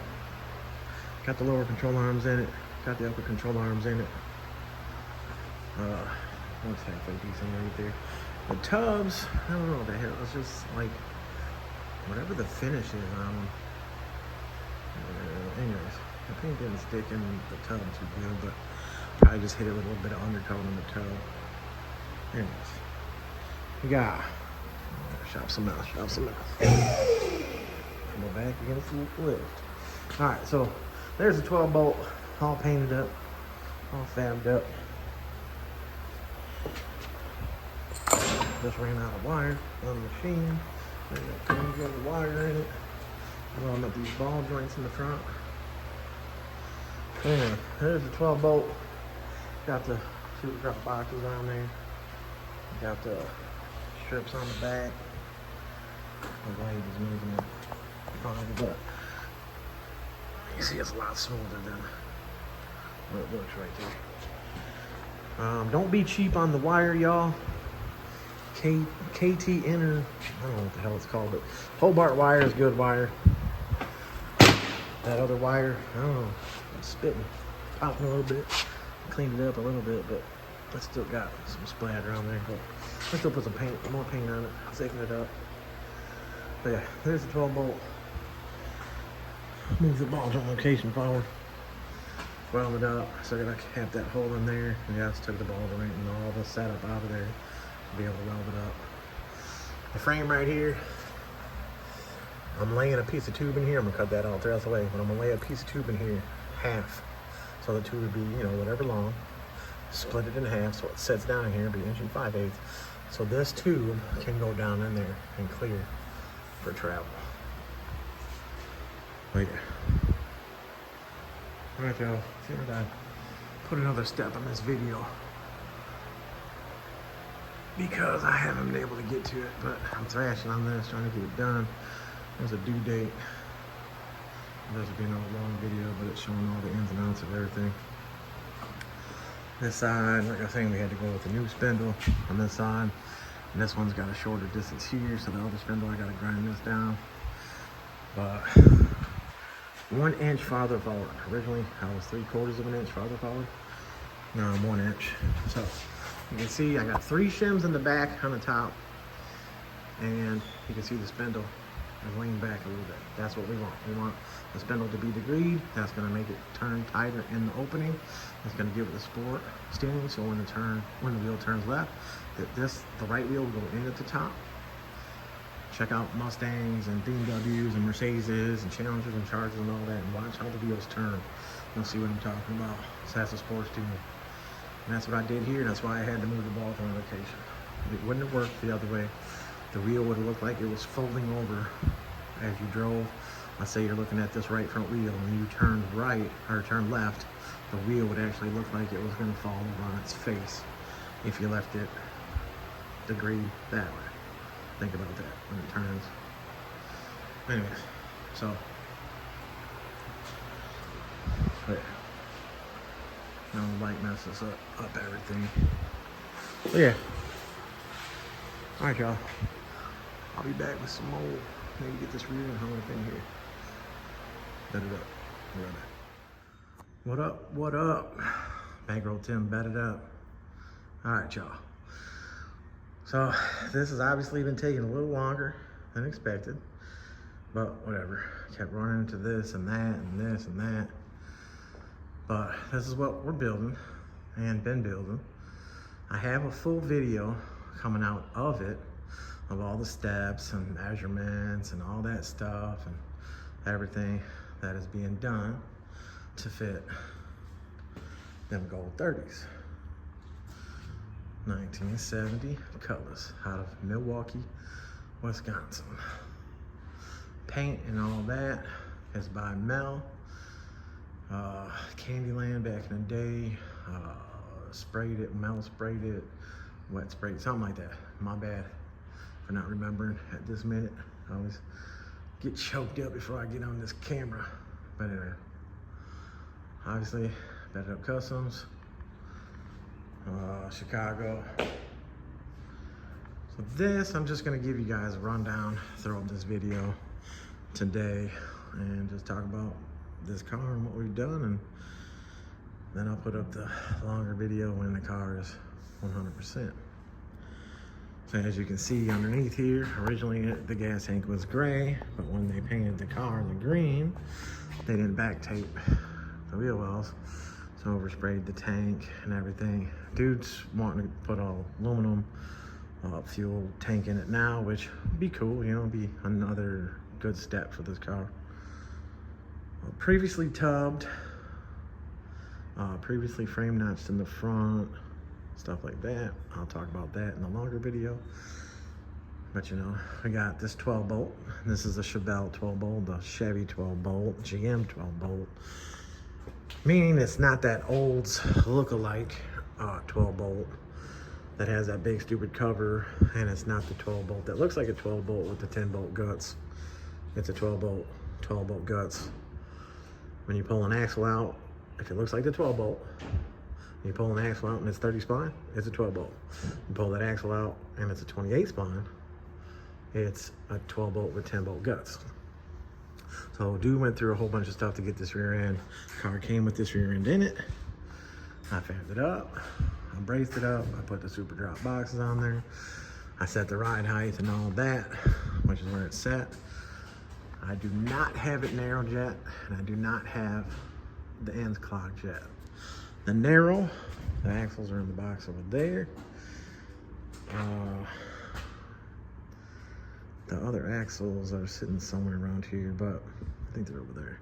Got the lower control arms in it. Got the upper control arms in it. Looks halfway decent right there. The tubs, I don't know what the hell. It's just like whatever the finish is on them. Anyways, the paint didn't stick in the tub too good, but probably just hit it with a little bit of undercoat on the tub. Anyways, we got shop some else. Come back against the lift. Alright, so there's a 12 bolt, all painted up, all fabbed up. Just ran out of wire on the machine. There's a tons of wire in it. Rolling up these ball joints in the front. Anyway, there's the 12 bolt. Got the super drop boxes on there. Got the strips on the back. The blade is moving it fine, but you see it's a lot smoother than what it looks right there. Don't be cheap on the wire, y'all. KT inner, I don't know what the hell it's called, but Hobart wire is good wire. That other wire, I don't know, it's spitting, popping a little bit. Cleaned it up a little bit, but I still got some splatter on there. But I still put some paint, more paint on it, thicken it up. But yeah, there's the 12 bolt. Move the ball joint location forward. Weld it up. So I gotta have that hole in there. And yeah, I just took the ball joint and all the setup out of there to be able to weld it up. The frame right here, I'm laying a piece of tube in here. I'm gonna cut that out the rest of the way, but I'm gonna lay a piece of tube in here, half. So the tube would be, you know, whatever long. Split it in half so it sets down in here, be 1 5/8. So this tube can go down in there and clear for travel. Right there. Alright, y'all. Figured I'd put another step in this video because I haven't been able to get to it, but I'm thrashing on this, trying to get it done. There's a due date. This will be another long video, but it's showing all the ins and outs of everything. This side, like I was saying, we had to go with the new spindle on this side. And this one's got a shorter distance here, so the other spindle, I gotta grind this down. But 1 inch farther forward. Originally, I was 3/4 of an inch farther forward. Now I'm 1 inch. So you can see I got 3 shims in the back on the top. And you can see the spindle is leaned back a little bit. That's what we want. We want the spindle to be degreed. That's gonna make it turn tighter in the opening. It's gonna give it the sport steering, so when the wheel turns left, the right wheel will go in at the top. Check out Mustangs and BMWs and Mercedes and Challengers and Chargers and all that, and watch how the wheels turn. You'll see what I'm talking about. So that's a sports steering. And that's what I did here. That's why I had to move the ball to another location. It wouldn't have worked the other way. The wheel would have looked like it was folding over as you drove. Let's say you're looking at this right front wheel and you turn right or turn left, the wheel would actually look like it was going to fall over on its face if you left it degreed that way. Think about that when it turns. Anyways, so yeah. Now the light messes up everything. But yeah. Alright, y'all. I'll be back with some more. Maybe get this rear and hung up in here. Bed it up. Be right back. What up? What up? Bankroll Tim, bed it up. Alright, y'all. So this has obviously been taking a little longer than expected. But whatever. Kept running into this and that and this and that. But this is what we're building and been building. I have a full video coming out of it, of all the steps and measurements and all that stuff and everything that is being done to fit them gold 30s. 1970 Cutlass out of Milwaukee, Wisconsin. Paint and all that is by Mel. Candyland back in the day. Sprayed it, Mel sprayed it, wet sprayed, something like that. My bad for not remembering at this minute. I always get choked up before I get on this camera. But anyway, obviously, It Up Kustoms, Chicago. So this, I'm just gonna give you guys a rundown throughout this video today and just talk about this car and what we've done, and then I'll put up the longer video when the car is 100%. So as you can see underneath here, originally the gas tank was gray, but when they painted the car the green, they didn't back tape the wheel wells, so oversprayed the tank and everything. Dude's wanting to put all aluminum fuel tank in it now, which would be cool, you know, be another good step for this car. Previously tubbed, previously frame notched in the front, stuff like that. I'll talk about that in the longer video. But you know, we got this 12 bolt. This is a Chevelle 12 bolt, the Chevy 12 bolt, GM 12 bolt. Meaning it's not that old look-alike 12 bolt that has that big stupid cover, and it's not the 12 bolt that looks like a 12 bolt with the 10 bolt guts. It's a 12 bolt guts. When you pull an axle out, if it looks like the 12 bolt, you pull an axle out and it's 30 spine, it's a 12 bolt. You pull that axle out and it's a 28 spine, it's a 12 bolt with 10 bolt guts. So dude went through a whole bunch of stuff to get this rear end. Car came with this rear end in it. I fabbed it up, I braced it up, I put the super drop boxes on there. I set the ride height and all that, which is where it's set. I do not have it narrowed yet, and I do not have the ends clogged yet. The narrow, the axles are in the box over there. The other axles are sitting somewhere around here, but I think they're over there.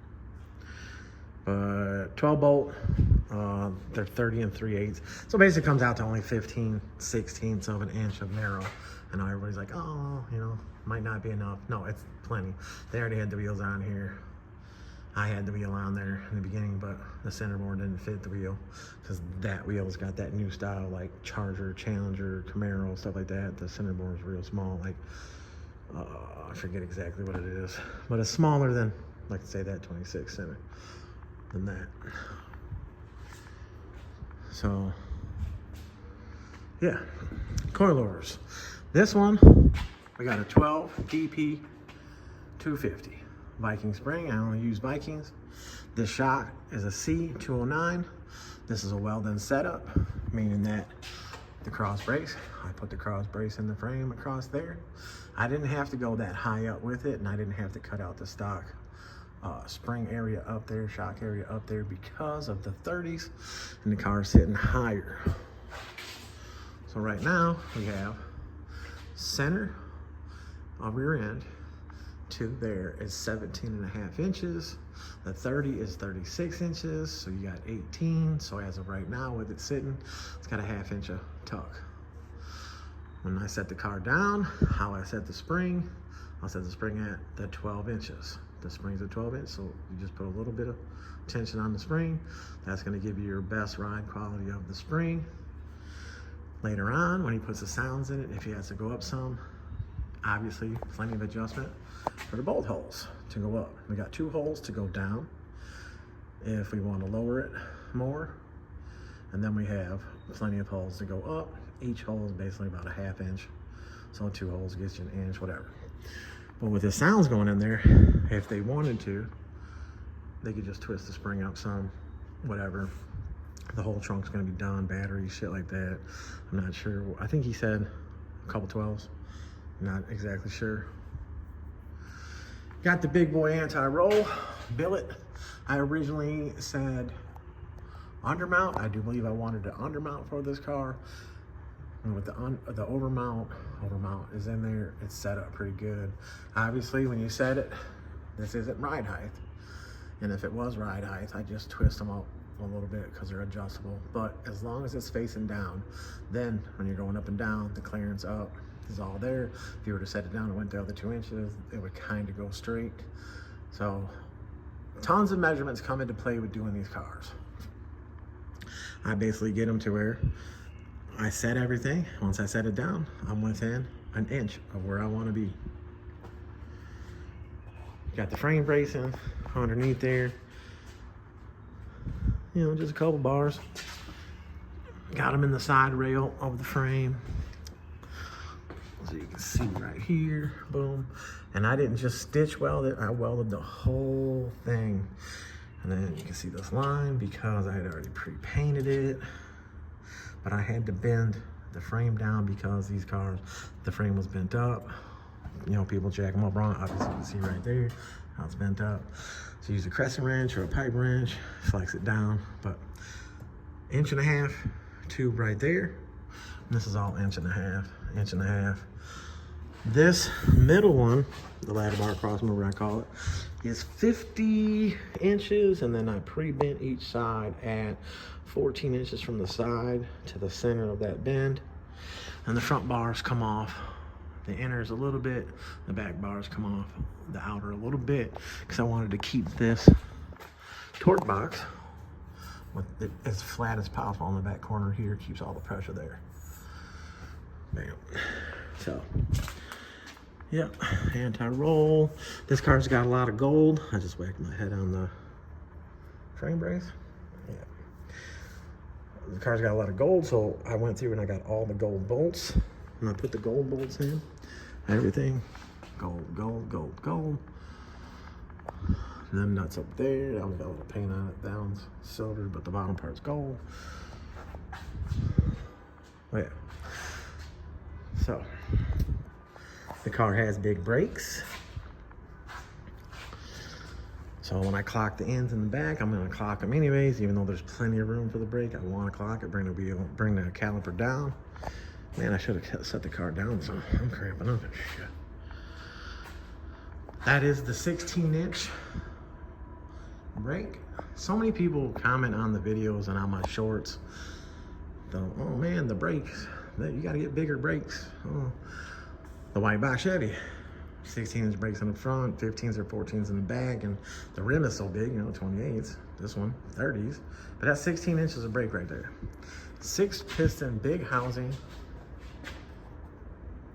But 12 bolt, they're 30 and 3/8. So basically it comes out to only 15/16 of an inch of narrow. I know everybody's like, oh, you know, might not be enough. No, it's plenty. They already had the wheels on here. I had the wheel on there in the beginning, but the center board didn't fit the wheel because that wheel's got that new style, like Charger, Challenger, Camaro, stuff like that. The center board is real small, like, I forget exactly what it is, but it's smaller than, like, say that 26 center than that. So, yeah, coilovers. This one, we got a 12 DP 250. Viking spring, I only use Vikings. This shock is a C209. This is a Welding setup, meaning that the cross brace, I put the cross brace in the frame across there. I didn't have to go that high up with it, and I didn't have to cut out the stock spring area up there, shock area up there, because of the 30s, and the car is sitting higher. So right now, we have center of rear end to there is 17.5 inches. The 30 is 36 inches, so you got 18. So as of right now, with it sitting, it's got a 1/2 inch of tuck. When I set the car down, how I set the spring, I'll set the spring at the 12 inches. The spring's at 12 inches, so you just put a little bit of tension on the spring. That's gonna give you your best ride quality of the spring. Later on, when he puts the sounds in it, if he has to go up some, obviously plenty of adjustment for the bolt holes to go up. We got 2 holes to go down if we want to lower it more, and then we have plenty of holes to go up. Each hole is basically about a 1/2 inch, so 2 holes gets you an inch, whatever. But with the sounds going in there, if they wanted to, they could just twist the spring up some, whatever. The whole trunk's gonna be done, batteries, shit like that. I'm not sure. I think he said a couple 12s. Not exactly sure. Got the big boy anti-roll billet. I originally said undermount. I do believe I wanted to undermount for this car. And with the overmount is in there, it's set up pretty good. Obviously, when you set it, this isn't ride height. And if it was ride height, I just twist them up a little bit because they're adjustable. But as long as it's facing down, then when you're going up and down, the clearance up is all there. If you were to set it down and went the other 2 inches, it would kind of go straight. So tons of measurements come into play with doing these cars. I basically get them to where I set everything. Once I set it down, I'm within an inch of where I want to be. Got the frame bracing underneath there. You know, just a couple bars. Got them in the side rail of the frame. So you can see right here, boom. And I didn't just stitch weld it, I welded the whole thing. And then you can see this line because I had already pre-painted it. But I had to bend the frame down because these cars, the frame was bent up. You know, people jack them up wrong. Obviously, you can see right there how it's bent up. So use a crescent wrench or a pipe wrench, flex it down. But 1.5 inch tube right there. And this is all 1.5 inch. This middle one, the ladder bar crossmover I call it, is 50 inches, and then I pre-bent each side at 14 inches from the side to the center of that bend. And the front bars come off. The inner is a little bit, the back bars come off the outer a little bit, because I wanted to keep this torque box with it as flat as possible on the back corner here, keeps all the pressure there. Bam. So, yep, anti-roll. This car's got a lot of gold. I just whacked my head on the frame brace. Yeah. The car's got a lot of gold, so I went through and I got all the gold bolts. And I put the gold bolts in. Everything. Gold, gold, gold, gold. Them nuts up there. That one got a little paint on it. That one's silver, but the bottom part's gold. Oh yeah. So, the car has big brakes. So when I clock the ends in the back, I'm gonna clock them anyways, even though there's plenty of room for the brake. I wanna clock it, bring the caliper down. Man, I should have set the car down, so I'm cramping up and shit. That is the 16-inch brake. So many people comment on the videos and on my shorts. Oh man, the brakes. You gotta get bigger brakes. Oh. The white box Chevy. 16-inch brakes in the front, 15s or 14s in the back, and the rim is so big, you know, 28s. This one, 30s. But that's 16 inches of brake right there. 6-piston, big housing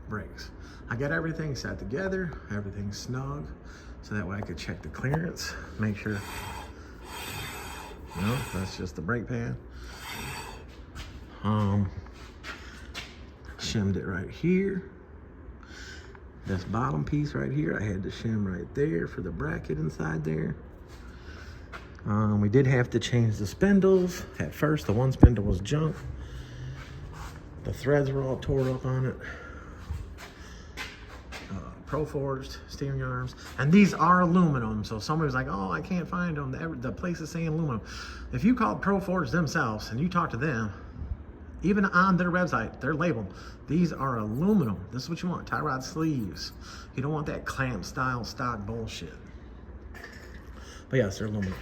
brakes. I got everything set together, everything's snug, so that way I could check the clearance, make sure, you know, that's just the brake pad. Shimmed it right here. This bottom piece right here, I had to shim right there for the bracket inside there. We did have to change the spindles. At first, the one spindle was junk. The threads were all tore up on it. Pro forged steering arms, and these are aluminum, so somebody's like, oh, I can't find them, the place is saying aluminum. If you call Pro Forged themselves and you talk to them, even on their website, they're labeled, these are aluminum. This is what you want, tie rod sleeves. You don't want that clamp style stock bullshit. But yes, they're aluminum.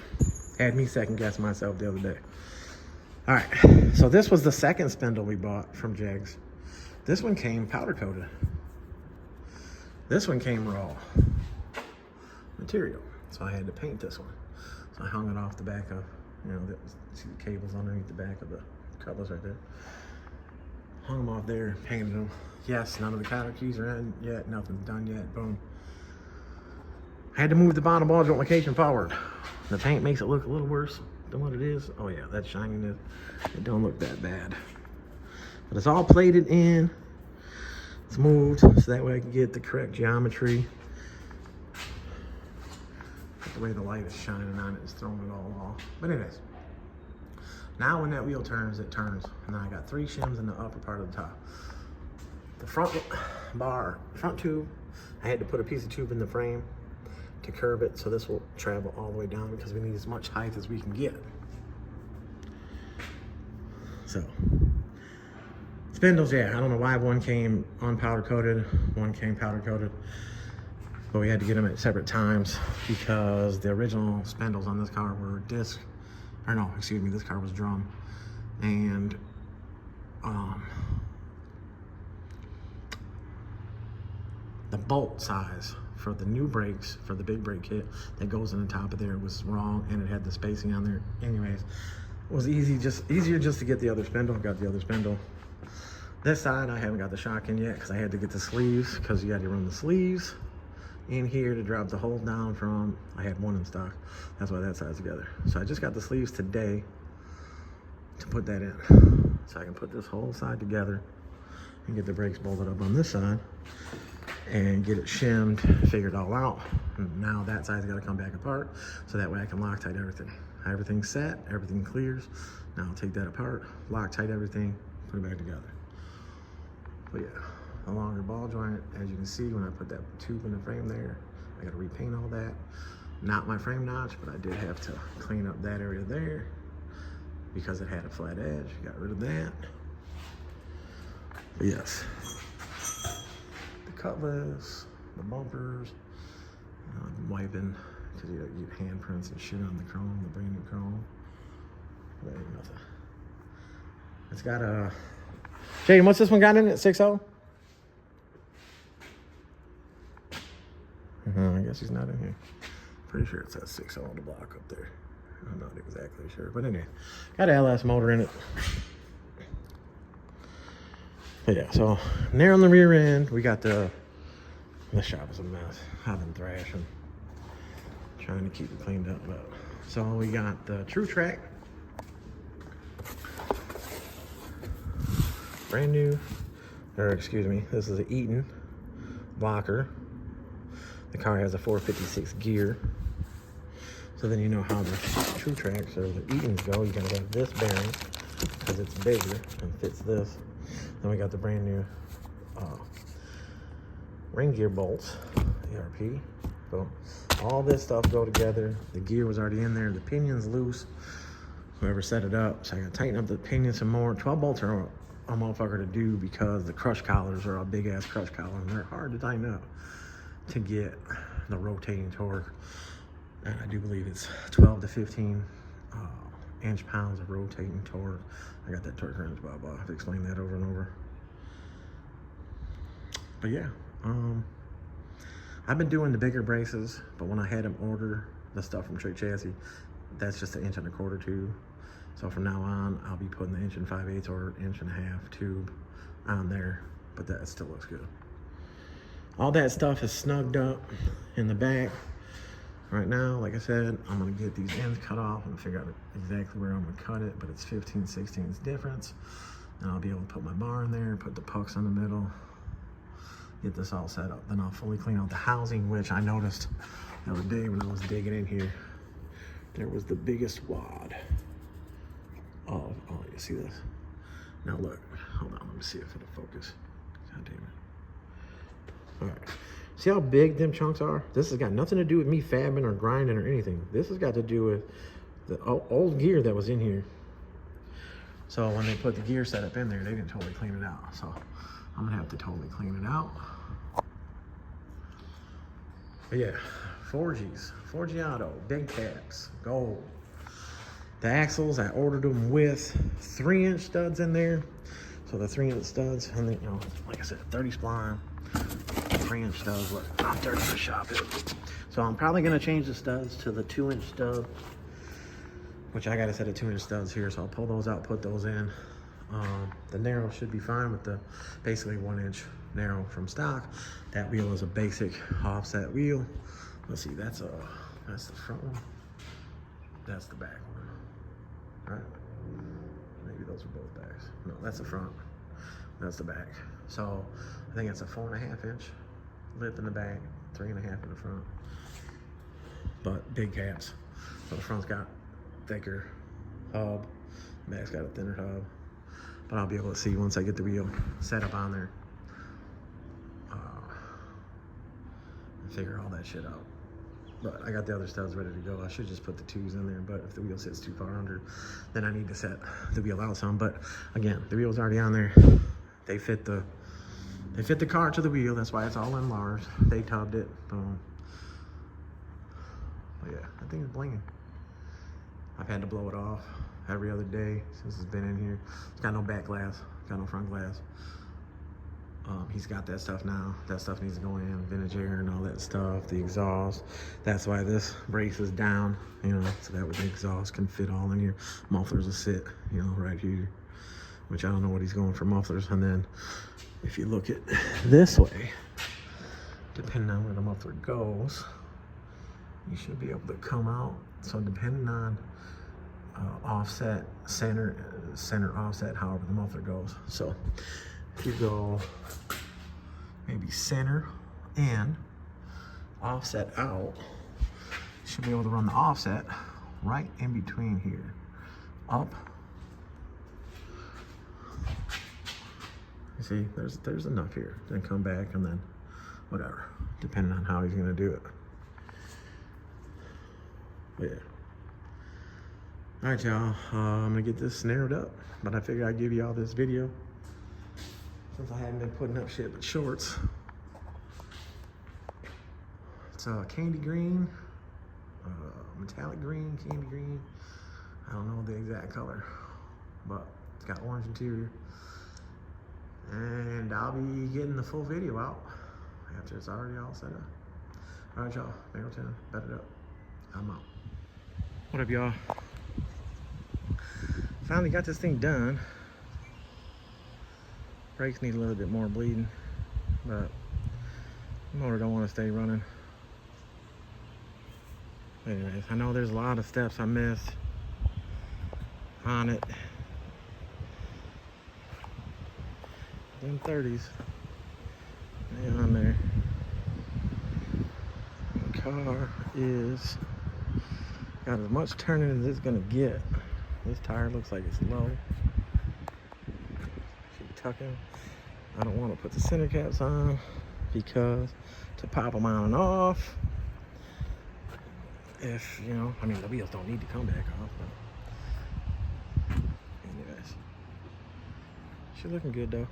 Had me second guess myself the other day. All right, so this was the second spindle we bought from Jegs. This one came powder coated. This one came raw material, so I had to paint this one. So I hung it off the back of, you know, see the cables underneath the back of the Cutlass right there. Hung them off there, painted them. Yes, none of the cotter keys are in yet, nothing's done yet, boom. I had to move the bottom ball joint location forward. The paint makes it look a little worse than what it is. Oh yeah, that shininess, it don't look that bad. But it's all plated in. It's moved so that way I can get the correct geometry. But the way the light is shining on it is throwing it all off. But anyways, now when that wheel turns, it turns. And then I got 3 shims in the upper part of the top. The front bar, front tube, I had to put a piece of tube in the frame to curve it, so this will travel all the way down because we need as much height as we can get. So, Spindles, yeah, I don't know why one came unpowder coated, one came powder coated, but we had to get them at separate times because the original spindles on this car were disc, or no, excuse me, this car was drum, and the bolt size for the new brakes, for the big brake kit that goes in the top of there was wrong, and it had the spacing on there. Anyways, it was easier just to get the other spindle. Got the other spindle. This side, I haven't got the shock in yet because I had to get the sleeves, because you had to run the sleeves in here to drop the hole down from. I had one in stock. That's why that side's together. So I just got the sleeves today to put that in. So I can put this whole side together and get the brakes bolted up on this side and get it shimmed, figure it all out. And now that side's got to come back apart, so that way I can Loctite everything. Everything's set, everything clears. Now I'll take that apart, Loctite everything, put it back together. But yeah, a longer ball joint, as you can see, when I put that tube in the frame there, I got to repaint all that. Not my frame notch, but I did have to clean up that area there because it had a flat edge. Got rid of that. But yes, the Cutlass, the bumpers, I'm wiping because you get handprints and shit on the chrome, the brand new chrome. That ain't nothing. It's got a, Jay, what's this one got in it? 6.0? I guess he's not in here. Pretty sure it says 6.0 on the block up there. I'm not exactly sure, but anyway, got an LS motor in it. But yeah, so there on the rear end, we got the shop is a mess. I've been thrashing, trying to keep it cleaned up. But so we got the True Track, brand new, or excuse me, this is an Eaton blocker. The car has a 456 gear. So then you know how the True Tracks or the Eatons go. You gotta have this bearing because it's bigger and fits this. Then we got the brand new ring gear bolts, ERP. Boom. All this stuff go together. The gear was already in there. The pinion's loose. Whoever set it up. So I gotta tighten up the pinion some more. 12 bolts are a motherfucker to do because the crush collars are a big ass crush collar and they're hard to tighten up to get the rotating torque. And I do believe it's 12 to 15 inch-pounds of rotating torque. I got that torque wrench, blah, blah. I have to explain that over and over. But yeah, I've been doing the bigger braces, but when I had them order the stuff from Trick Chassis, that's just an 1.25" tube. So from now on, I'll be putting the 1 5/8" or 1.5" tube on there, but that still looks good. All that stuff is snugged up in the back. Right now, like I said, I'm gonna get these ends cut off and figure out exactly where I'm gonna cut it, but it's 15/16 difference. And I'll be able to put my bar in there, put the pucks in the middle, get this all set up. Then I'll fully clean out the housing, which I noticed the other day when I was digging in here. There was the biggest wad of, oh, you see this? Now look, hold on, let me see if it'll focus. God damn it. All right. See how big them chunks are? This has got nothing to do with me fabbing or grinding or anything. This has got to do with the old gear that was in here. So when they put the gear setup in there, they didn't totally clean it out. So I'm gonna have to totally clean it out. But yeah, 4Gs, 4G Auto, big caps, gold. The axles, I ordered them with 3-inch studs in there. So the 3-inch studs, and then, you know, like I said, 30 spline. 3-inch studs. Look, I'm dirty to shop it. So I'm probably gonna change the studs to the 2-inch stud, which I got a set of 2-inch studs here. So I'll pull those out, put those in. The narrow should be fine with the basically 1-inch narrow from stock. That wheel is a basic offset wheel. Let's see, that's the front one. That's the back one. All right. Maybe those are both backs. No, that's the front. That's the back. So I think it's a 4.5-inch lip in the back, 3.5 in the front. But big caps. So the front's got thicker hub, the back's got a thinner hub. But I'll be able to see once I get the wheel set up on there. And figure all that shit out. But I got the other studs ready to go. I should just put the 2s in there, but if the wheel sits too far under, then I need to set the wheel out some. But again, the wheel's already on there. They fit the car to the wheel. That's why it's all enlarged. They tubbed it. Boom. But yeah, I think it's blinging. I've had to blow it off every other day since it's been in here. It's got no back glass, got no front glass. He's got that stuff now. That stuff needs to go in, vintage air and all that stuff, the exhaust. That's why this brace is down, you know, so that way the exhaust can fit all in here. Mufflers will sit, you know, right here, which I don't know what he's going for mufflers. And then if you look at this way, depending on where the muffler goes, you should be able to come out. So depending on offset, center offset, however the muffler goes. So if you go maybe center and offset out, you should be able to run the offset right in between here. Up. You see, there's enough here. Then come back and then whatever, depending on how he's gonna do it. But yeah. All right, y'all, I'm gonna get this narrowed up, but I figured I'd give y'all this video since I haven't been putting up shit but shorts. It's candy green, metallic green, candy green. I don't know the exact color, but it's got orange interior. And I'll be getting the full video out after it's already all set up. All right, y'all, BANKROLL, bet it up. I'm out. What up, y'all? Finally got this thing done. Brakes need a little bit more bleeding, but the motor don't want to stay running. Anyways, I know there's a lot of steps I missed on it. Them 30s, they on there. The car is got as much turning as it's gonna get. This tire looks like it's low. Keep tucking. I don't want to put the center caps on because to pop them on and off, if you know, I mean, the wheels don't need to come back off, but anyways, she's looking good though.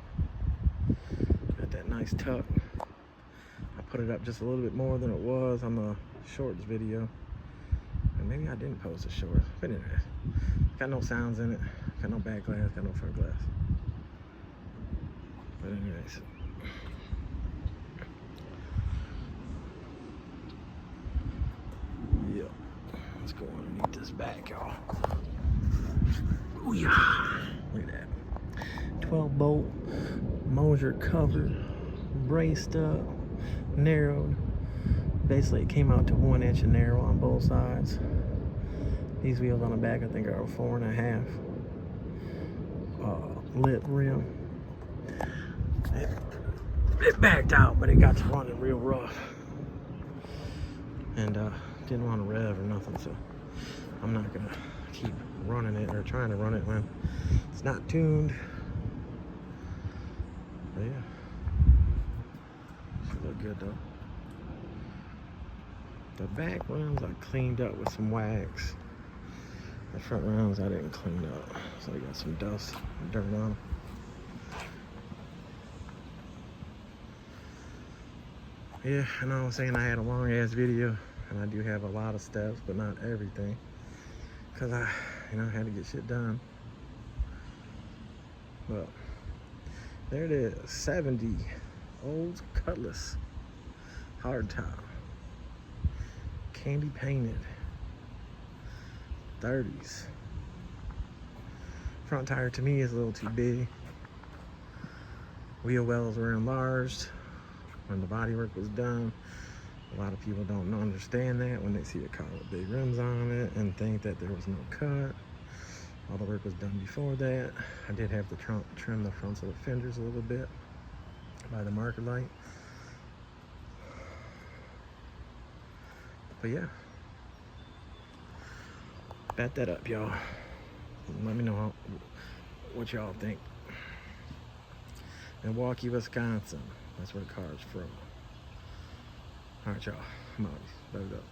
Got that nice tuck. I put it up just a little bit more than it was on the shorts video, and maybe I didn't post the shorts, but anyways, got no sounds in it, got no back glass, got no front glass. But anyways, yep, let's go underneath this back, y'all. Oh yeah, look at that. 12 bolt, Moser covered, braced up, narrowed. Basically it came out to 1 inch of narrow on both sides. These wheels on the back I think are 4.5. Lip rim. It backed out, but it got to running real rough. And didn't want to rev or nothing, so I'm not gonna keep running it or trying to run it when it's not tuned. But yeah, should look good though. The back rims I cleaned up with some wax. The front rims I didn't clean up, so I got some dust and dirt on them. Yeah, I know I'm saying I had a long ass video, and I do have a lot of steps, but not everything, because I, you know, had to get shit done. But there it is, 70 old Cutlass hardtop, candy painted, 30s. Front tire to me is a little too big. Wheel wells were enlarged when the body work was done. A lot of people don't understand that when they see a car with big rims on it and think that there was no cut. All the work was done before that. I did have to trim the fronts of the fenders a little bit by the marker light. But yeah, bat that up, y'all. Let me know what y'all think. Milwaukee, Wisconsin. That's where the car is from. All right, y'all. I'm out. Bet it up.